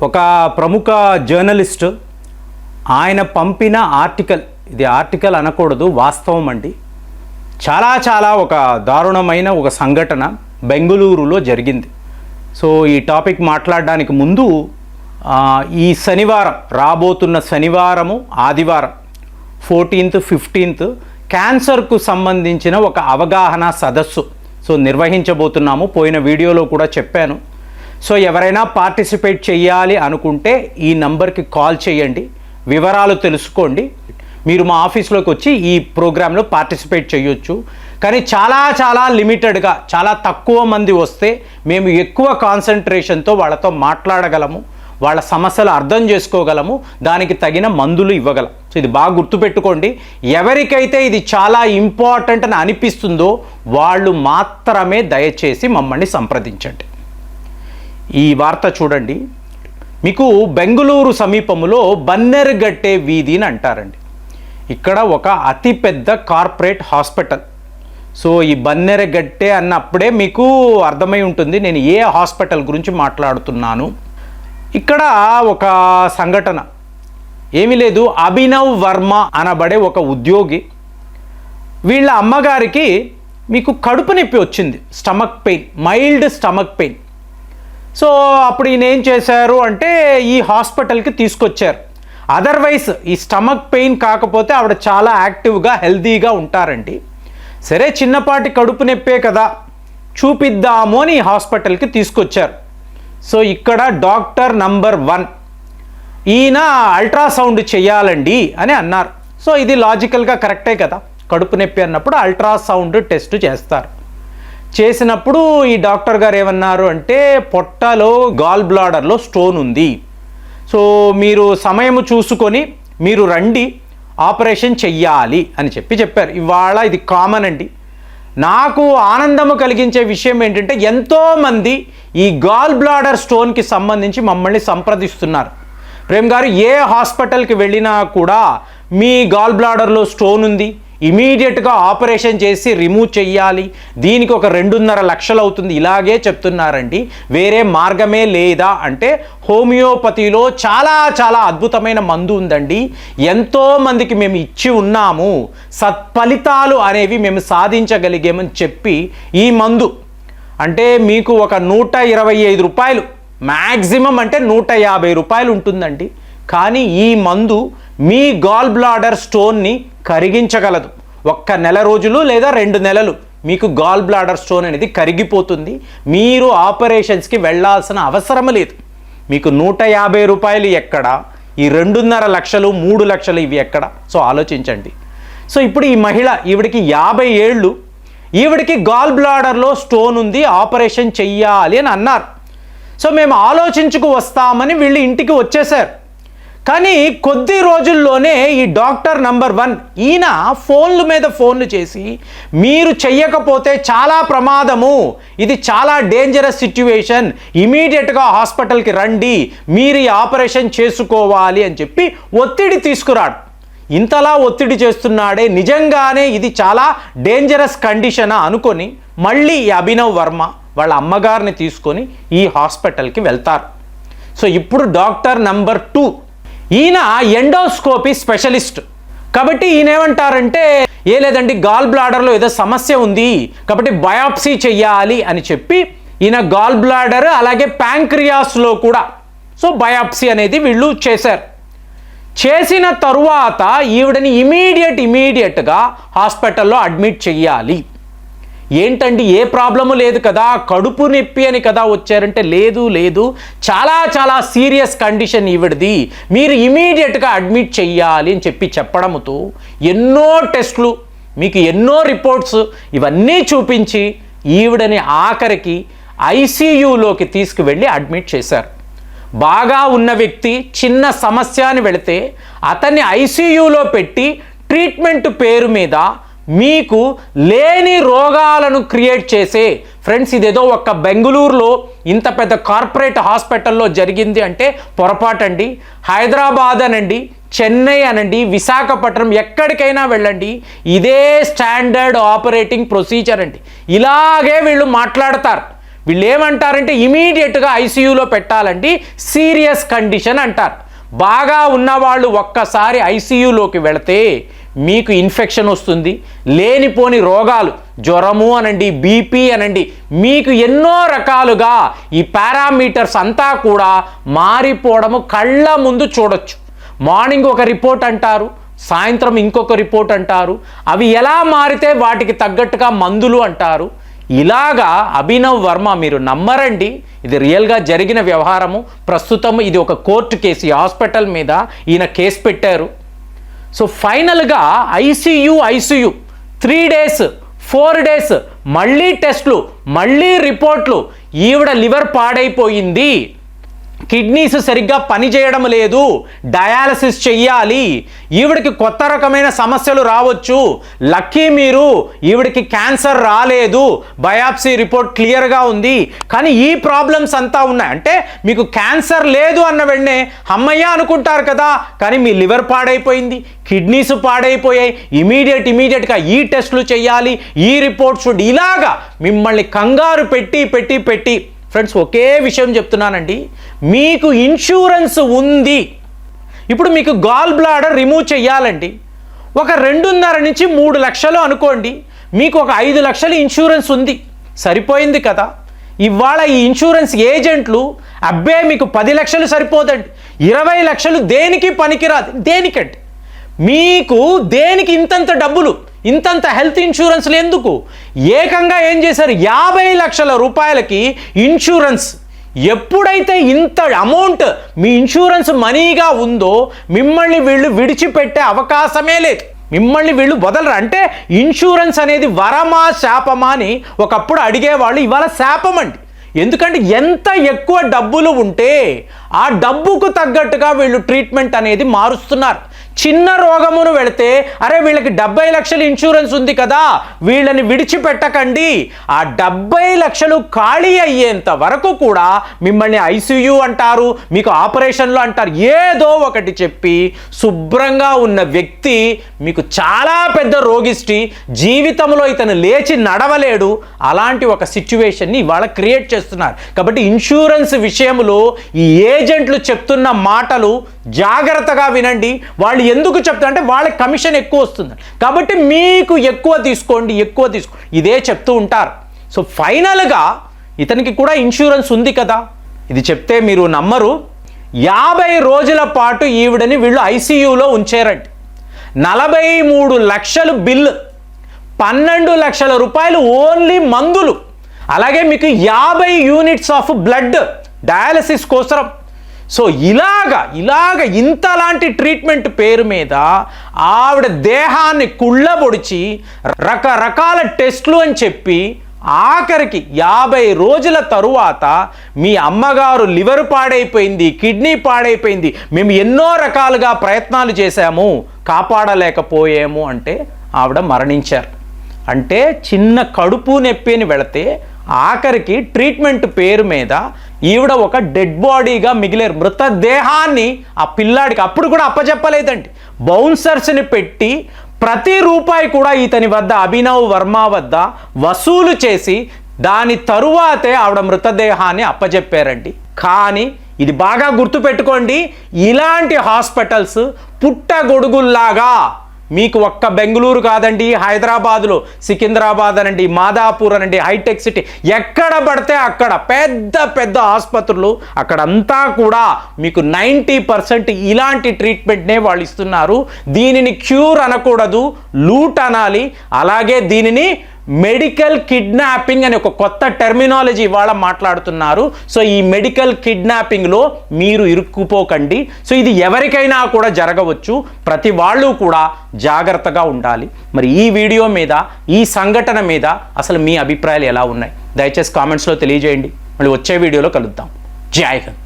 ఒక ప్రముఖ జర్నలిస్ట్ ఆయన పంపిన ఆర్టికల్, ఇది ఆర్టికల్ అనకూడదు, వాస్తవం అండి. చాలా ఒక దారుణమైన ఒక సంఘటన బెంగళూరులో జరిగింది. సో ఈ టాపిక్ మాట్లాడడానికి ముందు ఈ శనివారం, రాబోతున్న శనివారము ఆదివారం 14th 15th క్యాన్సర్కు సంబంధించిన ఒక అవగాహన సదస్సు నిర్వహించబోతున్నాము. పోయిన వీడియోలో కూడా చెప్పాను. సో ఎవరైనా పార్టిసిపేట్ చేయాలి అనుకుంటే ఈ నంబర్కి కాల్ చేయండి, వివరాలు తెలుసుకోండి. మీరు మా ఆఫీస్లోకి వచ్చి ఈ ప్రోగ్రాంలో పార్టిసిపేట్ చేయొచ్చు. కానీ చాలా లిమిటెడ్గా, చాలా తక్కువ మంది వస్తే మేము ఎక్కువ కాన్సన్ట్రేషన్తో వాళ్ళతో మాట్లాడగలము, వాళ్ళ సమస్యలు అర్థం చేసుకోగలము, దానికి తగిన మందులు ఇవ్వగలం. సో ఇది బాగా గుర్తుపెట్టుకోండి. ఎవరికైతే ఇది చాలా ఇంపార్టెంట్ అని అనిపిస్తుందో వాళ్ళు మాత్రమే దయచేసి మమ్మల్ని సంప్రదించండి. ఈ వార్త చూడండి. మీకు బెంగళూరు సమీపంలో బన్నెరగట్టె వీధి అని అంటారండి. ఇక్కడ ఒక అతిపెద్ద కార్పొరేట్ హాస్పిటల్. సో ఈ బన్నెరగట్టె అన్నప్పుడే మీకు అర్థమై ఉంటుంది నేను ఏ హాస్పిటల్ గురించి మాట్లాడుతున్నాను. ఇక్కడ ఒక సంఘటన ఏమీ లేదు. అభినవ్ వర్మ అనబడే ఒక ఉద్యోగి, వీళ్ళ అమ్మగారికి మీకు కడుపు నొప్పి వచ్చింది, stomach pain, mild stomach pain. So అప్పుడు ఈయన ఏం చేశారు అంటే ఈ హాస్పిటల్కి తీసుకొచ్చారు. అదర్వైజ్ ఈ స్టమక్ పెయిన్ కాకపోతే ఆవిడ చాలా యాక్టివ్గా హెల్తీగా ఉంటారండి. సరే చిన్నపాటి కడుపు నొప్పే కదా చూపిద్దాము అని హాస్పిటల్కి తీసుకొచ్చారు. సో ఇక్కడ డాక్టర్ నంబర్ 1 ఈయన అల్ట్రాసౌండ్ చేయాలండి అని అన్నారు. సో ఇది లాజికల్గా కరెక్టే కదా, కడుపు నొప్పి అన్నప్పుడు అల్ట్రాసౌండ్ టెస్ట్ చేస్తారు. చేసినప్పుడు ఈ డాక్టర్ గారు ఏమన్నారు అంటే పొట్టలో గాల్ బ్లాడర్లో స్టోన్ ఉంది. సో మీరు సమయం చూసుకొని మీరు రండి, ఆపరేషన్ చెయ్యాలి అని చెప్పారు. ఇవాళ ఇది కామన్ అండి. నాకు ఆనందము కలిగించే విషయం ఏంటంటే ఎంతోమంది ఈ గాల్ బ్లాడర్ స్టోన్కి సంబంధించి మమ్మల్ని సంప్రదిస్తున్నారు. ప్రేమ్ గారు, ఏ హాస్పిటల్కి వెళ్ళినా కూడా మీ గాల్ బ్లాడర్లో స్టోన్ ఉంది, ఇమీడియట్గా ఆపరేషన్ చేసి రిమూవ్ చెయ్యాలి, దీనికి ఒక 2.5 లక్షలు అవుతుంది, ఇలాగే చెప్తున్నారండి. వేరే మార్గమే లేదా అంటే హోమియోపతిలో చాలా అద్భుతమైన మందు ఉందండి. ఎంతోమందికి మేము ఇచ్చి ఉన్నాము, సత్ఫలితాలు అనేవి మేము సాధించగలిగామని చెప్పి ఈ మందు అంటే మీకు ఒక 125 రూపాయలు, మ్యాక్సిమం అంటే 150 రూపాయలు ఉంటుందండి. కానీ ఈ మందు మీ గాల్ బ్లాడర్ స్టోన్ని కరిగించగలదు. 1 నెల రోజులు లేదా 2 నెలలు మీకు గాల్ బ్లాడర్ స్టోన్ అనేది కరిగిపోతుంది. మీరు ఆపరేషన్స్కి వెళ్ళాల్సిన అవసరం లేదు. మీకు 150 రూపాయలు ఎక్కడ, ఈ 2.5 లక్షలు 3 లక్షలు ఇవి ఎక్కడ? సో ఆలోచించండి. సో ఇప్పుడు ఈ మహిళ, ఈవిడికి 50 ఏళ్ళు, ఈవిడికి గాల్ బ్లాడర్లో స్టోన్ ఉంది, ఆపరేషన్ చెయ్యాలి అని అన్నారు. సో మేము ఆలోచించుకు వస్తామని వీళ్ళు ఇంటికి వచ్చేసారు. కానీ కొద్ది రోజుల్లోనే ఈ డాక్టర్ నంబర్ 1 ఈయన ఫోన్ల మీద ఫోన్లు చేసి మీరు చెయ్యకపోతే చాలా ప్రమాదము, ఇది చాలా డేంజరస్ సిచ్యువేషన్, ఇమీడియట్గా హాస్పిటల్కి రండి, మీరు ఈ ఆపరేషన్ చేసుకోవాలి అని చెప్పి ఒత్తిడి తీసుకురాడు. ఇంతలా ఒత్తిడి చేస్తున్నాడే, నిజంగానే ఇది చాలా డేంజరస్ కండిషన్ అనుకొని మళ్ళీ ఈ అభినవ్ వర్మ వాళ్ళ అమ్మగారిని తీసుకొని ఈ హాస్పిటల్కి వెళ్తారు. సో ఇప్పుడు డాక్టర్ నంబర్ 2 ఈయన ఎండోస్కోపీ స్పెషలిస్ట్ కాబట్టి ఈయన ఏమంటారంటే లేదండి గాల్ బ్లాడర్లో ఏదో సమస్య ఉంది కాబట్టి బయాప్సీ చెయ్యాలి అని చెప్పి ఈయన గాల్ బ్లాడర్ అలాగే ప్యాంక్రియాస్లో కూడా సో బయాప్సీ అనేది వీళ్ళు చేశారు. చేసిన తరువాత ఈవిడని ఇమీడియట్గా హాస్పిటల్లో అడ్మిట్ చెయ్యాలి. ఏంటండి ఏ ప్రాబ్లము లేదు కదా, కడుపు నొప్పి అని కదా వచ్చారంటే లేదు చాలా సీరియస్ కండిషన్ ఈవిడది, మీరు ఇమీడియట్గా అడ్మిట్ చెయ్యాలి అని చెప్పడంతో ఎన్నో టెస్టులు, మీకు ఎన్నో రిపోర్ట్స్ ఇవన్నీ చూపించి ఈవిడని ఆఖరికి ఐసీయూలోకి తీసుకువెళ్ళి అడ్మిట్ చేశారు. బాగా ఉన్న వ్యక్తి చిన్న సమస్య అని వెళితే అతన్ని ఐసీయూలో పెట్టి ట్రీట్మెంట్ పేరు మీద మీకు లేని రోగాలను క్రియేట్ చేసే, ఫ్రెండ్స్ ఇదేదో ఒక్క బెంగళూరులో ఇంత పెద్ద కార్పొరేట్ హాస్పిటల్లో జరిగింది అంటే పొరపాటండి. హైదరాబాద్ అనండి, చెన్నై అనండి, విశాఖపట్నం ఎక్కడికైనా వెళ్ళండి, ఇదే స్టాండర్డ్ ఆపరేటింగ్ ప్రొసీజర్ అండి. ఇలాగే వీళ్ళు మాట్లాడతారు. వీళ్ళు ఏమంటారంటే ఇమీడియట్గా ఐసీయూలో పెట్టాలండి, సీరియస్ కండిషన్ అంటారు. బాగా ఉన్నవాళ్ళు ఒక్కసారి ఐసీయూలోకి వెళితే మీకు ఇన్ఫెక్షన్ వస్తుంది, లేనిపోని రోగాలు, జ్వరము అనండి, బీపీ అనండి, మీకు ఎన్నో రకాలుగా ఈ పారామీటర్స్ అంతా కూడా మారిపోవడము కళ్ళ ముందు చూడొచ్చు. మార్నింగ్ ఒక రిపోర్ట్ అంటారు, సాయంత్రం ఇంకొక రిపోర్ట్ అంటారు. అవి ఎలా మారితే వాటికి తగ్గట్టుగా మందులు అంటారు. ఇలాగా అభినవ్ వర్మ, మీరు నమ్మరండి, ఇది రియల్గా జరిగిన వ్యవహారము. ప్రస్తుతం ఇది ఒక కోర్టు కేసు, ఈ హాస్పిటల్ మీద ఈయన కేసు పెట్టారు. సో ఫైనల్గా ఐసీయూ 3 days 4 days మళ్ళీ టెస్ట్లు, మళ్ళీ రిపోర్ట్లు. ఈవిడ లివర్ పాడైపోయింది, కిడ్నీస్ సరిగ్గా పనిచేయడం లేదు, డయాలసిస్ చెయ్యాలి, ఈవిడికి కొత్త రకమైన సమస్యలు రావచ్చు, లక్కీ మీరు ఈవిడికి క్యాన్సర్ రాలేదు, బయాప్సీ రిపోర్ట్ క్లియర్గా ఉంది, కానీ ఈ ప్రాబ్లమ్స్ అంతా ఉన్నాయి. అంటే మీకు క్యాన్సర్ లేదు అన్న వెంటనే అమ్మయ్య అనుకుంటారు కదా, కానీ మీ లివర్ పాడైపోయింది, కిడ్నీస్ పాడైపోయాయి, ఇమీడియట్గా ఈ టెస్టులు చేయాలి, ఈ రిపోర్ట్స్ ఉండి, ఇలాగా మిమ్మల్ని కంగారు పెట్టి ఫ్రెండ్స్, ఒకే విషయం చెప్తున్నానండి, మీకు ఇన్సూరెన్స్ ఉంది. ఇప్పుడు మీకు గాల్ బ్లాడర్ రిమూవ్ చేయాలండి, ఒక 2.5 నుంచి 3 లక్షలు అనుకోండి, మీకు ఒక 5 లక్షలు ఇన్సూరెన్స్ ఉంది, సరిపోయింది కదా. ఇవాళ ఈ ఇన్సూరెన్స్ ఏజెంట్లు అబ్బే మీకు 10 లక్షలు సరిపోదండి, 20 లక్షలు దేనికి పనికిరాదు. దేనికంటే మీకు దేనికి ఇంతంత డబ్బులు, ఇంతంత హెల్త్ ఇన్సూరెన్స్లు ఎందుకు? ఏకంగా ఏం చేశారు, 50 లక్షల రూపాయలకి ఇన్సూరెన్స్. ఎప్పుడైతే ఇంత అమౌంట్ మీ ఇన్సూరెన్స్ మనీగా ఉందో మిమ్మల్ని వీళ్ళు విడిచిపెట్టే అవకాశమే లేదు, మిమ్మల్ని వీళ్ళు వదలరు. అంటే ఇన్సూరెన్స్ అనేది వరమా శాపమా అని ఒకప్పుడు అడిగేవాళ్ళు, ఇవాళ శాపం అండి. ఎందుకంటే ఎంత ఎక్కువ డబ్బులు ఉంటే ఆ డబ్బుకు తగ్గట్టుగా వీళ్ళు ట్రీట్మెంట్ అనేది మారుస్తున్నారు. చిన్న రోగమును వెళితే అరే వీళ్ళకి 70 లక్షలు ఇన్సూరెన్స్ ఉంది కదా, వీళ్ళని విడిచిపెట్టకండి, ఆ 70 లక్షలు ఖాళీ అయ్యేంత వరకు కూడా మిమ్మల్ని ఐసీయూ అంటారు, మీకు ఆపరేషన్లు అంటారు, ఏదో ఒకటి చెప్పి శుభ్రంగా ఉన్న వ్యక్తి మీకు చాలా పెద్ద రోగిష్టి, జీవితంలో ఇతను లేచి నడవలేడు, అలాంటి ఒక సిచ్యువేషన్ని ఇవాళ క్రియేట్ చేస్తున్నారు. కాబట్టి ఇన్సూరెన్స్ విషయంలో ఈ ఏజెంట్లు చెప్తున్న మాటలు జాగ్రత్తగా వినండి. వాళ్ళు ఎందుకు చెప్తారంటే వాళ్ళకి కమిషన్ ఎక్కువ వస్తుంది కాబట్టి మీకు ఎక్కువ తీసుకోండి, ఇదే చెప్తూ ఉంటారు. సో ఫైనల్గా ఇతనికి కూడా ఇన్సూరెన్స్ ఉంది కదా, ఇది చెప్తే మీరు నమ్మరు. 50 రోజుల పాటు ఈవిడని వీళ్ళు ఐసీయూలో ఉంచారండి. 43 లక్షలు బిల్లు, 12 లక్షల రూపాయలు ఓన్లీ మందులు, అలాగే మీకు 50 యూనిట్స్ ఆఫ్ బ్లడ్ డయాలసిస్ కోసం. సో ఇలాగ ఇంతలాంటి ట్రీట్మెంట్ పేరు మీద ఆవిడ దేహాన్ని కుళ్ళబొడిచి రకరకాల టెస్టులు అని చెప్పి ఆఖరికి 50 రోజుల తరువాత మీ అమ్మగారు లివర్ పాడైపోయింది, కిడ్నీ పాడైపోయింది, మేము ఎన్నో రకాలుగా ప్రయత్నాలు చేశాము, కాపాడలేకపోయాము అంటే ఆవిడ మరణించారు. అంటే చిన్న కడుపు నొప్పి అని వెళితే ఆఖరికి ట్రీట్మెంట్ పేరు మీద ఈవిడ ఒక డెడ్ బాడీగా మిగిలేరు. మృతదేహాన్ని ఆ పిల్లాడికి అప్పుడు కూడా అప్పచెప్పలేదండి, బౌన్సర్స్ని పెట్టి ప్రతి రూపాయి కూడా ఇతని వద్ద, అభినవ్ వర్మ వద్ద వసూలు చేసి దాని తరువాతే ఆవిడ మృతదేహాన్ని అప్పచెప్పారండి. కానీ ఇది బాగా గుర్తుపెట్టుకోండి, ఇలాంటి హాస్పిటల్స్ పుట్టగొడుగుల్లాగా మీకు ఒక్క బెంగళూరు కాదండి, హైదరాబాదులో సికింద్రాబాద్ అనండి, మాదాపూర్ అనండి, హైటెక్ సిటీ, ఎక్కడ పడితే అక్కడ పెద్ద పెద్ద ఆసుపత్రులు, అక్కడంతా కూడా మీకు 90% ఇలాంటి ట్రీట్మెంట్నే వాళ్ళు ఇస్తున్నారు. దీనిని క్యూర్ అనకూడదు, లూట్ అనాలి. అలాగే దీనిని మెడికల్ కిడ్నాపింగ్ అని ఒక కొత్త టెర్మినాలజీ ఇవాళ మాట్లాడుతున్నారు. సో ఈ మెడికల్ కిడ్నాపింగ్లో మీరు ఇరుక్కుపోకండి. సో ఇది ఎవరికైనా కూడా జరగవచ్చు, ప్రతి వాళ్ళు కూడా జాగ్రత్తగా ఉండాలి. మరి ఈ వీడియో మీద, ఈ సంఘటన మీద అసలు మీ అభిప్రాయాలు ఎలా ఉన్నాయి దయచేసి కామెంట్స్లో తెలియజేయండి. మళ్ళీ వచ్చే వీడియోలో కలుద్దాం. జై హింద్.